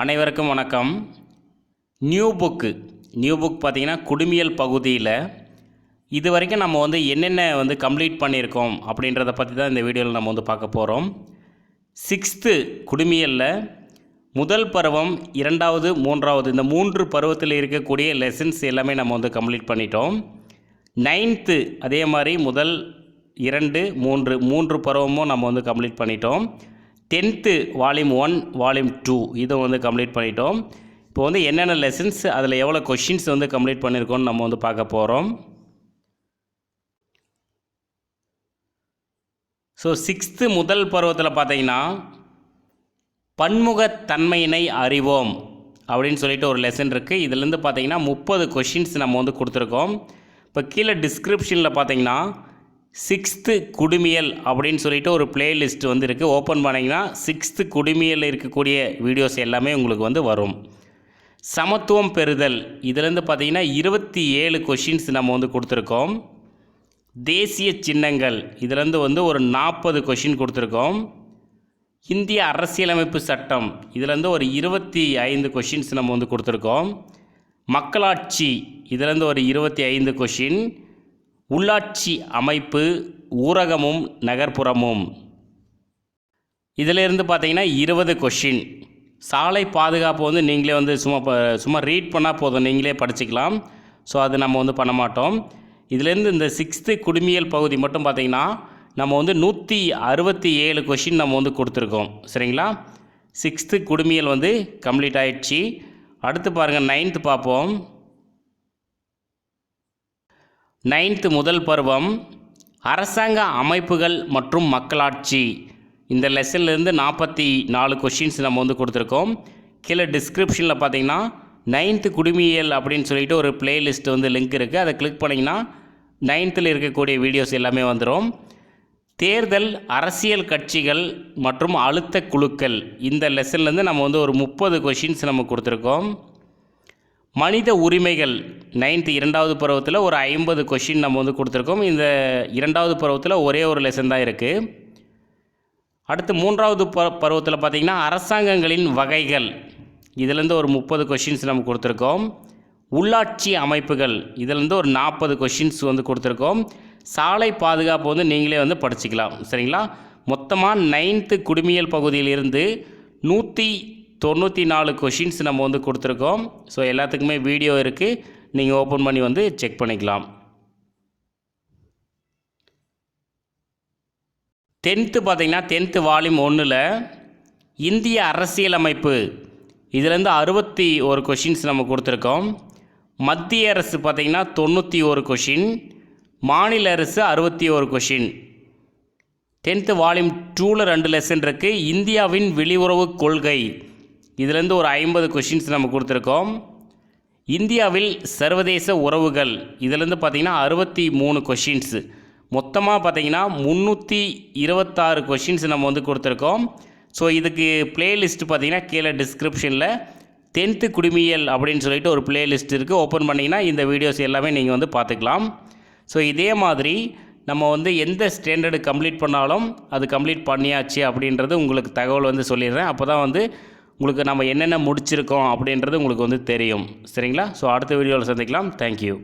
அனைவருக்கும் வணக்கம். New book பார்த்திங்கன்னா குடிமியல் பகுதியில் இது வரைக்கும் நம்ம என்னென்ன கம்ப்ளீட் பண்ணியிருக்கோம் அப்படின்றத பற்றி தான் இந்த வீடியோவில் நம்ம பார்க்க போகிறோம். 6th குடிமியலில் முதல் பருவம், இரண்டாவது, மூன்றாவது இந்த 3 பருவத்தில் இருக்கக்கூடிய லெசன்ஸ் எல்லாமே நம்ம கம்ப்ளீட் பண்ணிட்டோம். 9th அதே மாதிரி முதல் 2, 3 பருவமும் நம்ம கம்ப்ளீட் பண்ணிட்டோம். 10th வால்யூம் 1, வால்யூம் 2 இதை கம்ப்ளீட் பண்ணிட்டோம். இப்போ என்னென்ன லெசன்ஸ், அதில் எவ்வளோ கொஷின்ஸ் கம்ப்ளீட் பண்ணியிருக்கோன்னு நம்ம பார்க்க போகிறோம். ஸோ 6th முதல் பருவத்தில் பார்த்தீங்கன்னா பன்முகத்தன்மையினை அறிவோம் அப்படின்னு சொல்லிட்டு ஒரு லெசன் இருக்குது. இதிலேருந்து பார்த்தீங்கன்னா 30 கொஷின்ஸ் நம்ம கொடுத்துருக்கோம். இப்போ கீழே டிஸ்கிரிப்ஷனில் பார்த்தீங்கன்னா 6th குடிமியல் அப்படின்னு சொல்லிட்டு ஒரு பிளேலிஸ்ட் இருக்குது. ஓப்பன் பண்ணிங்கன்னா 6th குடிமியலில் இருக்கக்கூடிய வீடியோஸ் எல்லாமே உங்களுக்கு வரும். சமத்துவம் பெறுதல் இதிலேருந்து பார்த்தீங்கன்னா 27 கொஷின்ஸ் நம்ம கொடுத்துருக்கோம். தேசிய சின்னங்கள் இதிலேருந்து ஒரு 40 கொஷின் கொடுத்துருக்கோம். இந்திய அரசியலமைப்பு சட்டம் இதிலேருந்து ஒரு 25 கொஷின்ஸ் நம்ம கொடுத்துருக்கோம். மக்களாட்சி இதிலேருந்து ஒரு 25 கொஷின். உள்ளாட்சி அமைப்பு, ஊரகமும் நகர்ப்புறமும் இதிலிருந்து பார்த்தீங்கன்னா 20 கொஷின். சாலை பாதுகாப்பு நீங்களே சும்மா ரீட் பண்ணால் போதும், நீங்களே படிச்சுக்கலாம். ஸோ அது நம்ம பண்ண மாட்டோம். இதிலேருந்து இந்த 6th குடிமியல் பகுதி மட்டும் பார்த்திங்கன்னா நம்ம 167 கொஷின் நம்ம கொடுத்துருக்கோம். சரிங்களா? 6th குடிமியல் கம்ப்ளீட் ஆகிடுச்சு. அடுத்து பாருங்கள் 9th பார்ப்போம். 9th முதல் பருவம் அரசாங்க அமைப்புகள் மற்றும் மக்களாட்சி. இந்த லெசன்லேருந்து 44 கொஷின்ஸ் நம்ம கொடுத்துருக்கோம். கீழே டிஸ்கிரிப்ஷனில் பார்த்தீங்கன்னா 9th குடிமியல் அப்படின்னு சொல்லிட்டு ஒரு பிளேலிஸ்ட் லிங்க் இருக்குது. அதை கிளிக் பண்ணிங்கன்னா 9th இருக்கக்கூடிய வீடியோஸ் எல்லாமே வந்துடும். தேர்தல், அரசியல் கட்சிகள் மற்றும் அழுத்த குழுக்கள் இந்த லெசன்லேருந்து நம்ம ஒரு 30 கொஷின்ஸ் நம்ம கொடுத்துருக்கோம். மனித உரிமைகள் 9th இரண்டாவது பருவத்தில் ஒரு 50 கொஷின் நம்ம கொடுத்துருக்கோம். இந்த இரண்டாவது பருவத்தில் ஒரே ஒரு லெசன் தான் இருக்குது. அடுத்து 3வது பருவத்தில் பார்த்திங்கன்னா அரசாங்கங்களின் வகைகள் இதிலேருந்து ஒரு 30 கொஷின்ஸ் நம்ம கொடுத்துருக்கோம். உள்ளாட்சி அமைப்புகள் இதிலேருந்து ஒரு 40 கொஷின்ஸ் கொடுத்துருக்கோம். சாலை பாதுகாப்பு நீங்களே படிச்சுக்கலாம். சரிங்களா? மொத்தமாக 9th குடிமியல் பகுதியிலிருந்து 194 கொஷின்ஸ் நம்ம கொடுத்துருக்கோம். ஸோ எல்லாத்துக்குமே வீடியோ இருக்குது, நீங்கள் ஓப்பன் பண்ணி செக் பண்ணிக்கலாம். 10th பார்த்தீங்கன்னா 10th வால்யூம் 1ல் இந்திய அரசியலமைப்பு இதிலேருந்து 61 கொஷின்ஸ் நம்ம கொடுத்துருக்கோம். மத்திய அரசு பார்த்திங்கன்னா 91 கொஷின், மாநில அரசு 61 கொஷின். 10th வால்யூம் 2ல் 2 லெசன் இருக்குது. இந்தியாவின் வெளியுறவு கொள்கை இதிலேருந்து ஒரு 50 கொஷின்ஸ் நம்ம கொடுத்துருக்கோம். இந்தியாவில் சர்வதேச உறவுகள் இதிலேருந்து பார்த்திங்கன்னா 63 கொஷின்ஸ். மொத்தமாக பார்த்திங்கன்னா 326 கொஷின்ஸ் நம்ம கொடுத்துருக்கோம். ஸோ இதுக்கு பிளேலிஸ்ட் பார்த்திங்கன்னா கீழே டிஸ்கிரிப்ஷனில் 10th குடிமியல் அப்படின்னு சொல்லிட்டு ஒரு பிளேலிஸ்ட் இருக்குது. ஓப்பன் பண்ணிங்கன்னா இந்த வீடியோஸ் எல்லாமே நீங்கள் பார்த்துக்கலாம். ஸோ இதே மாதிரி நம்ம எந்த ஸ்டாண்டர்டு கம்ப்ளீட் பண்ணாலும் அது கம்ப்ளீட் பண்ணியாச்சு அப்படின்றது உங்களுக்கு தகவல் சொல்லிடுறேன். அப்போ தான் உங்களுக்கு நம்ம என்னென்ன முடிச்சிருக்கோம் அப்படின்றது உங்களுக்கு தெரியும். சரிங்களா? ஸோ அடுத்த வீடியோவில் சந்திக்கலாம். தேங்க்யூ.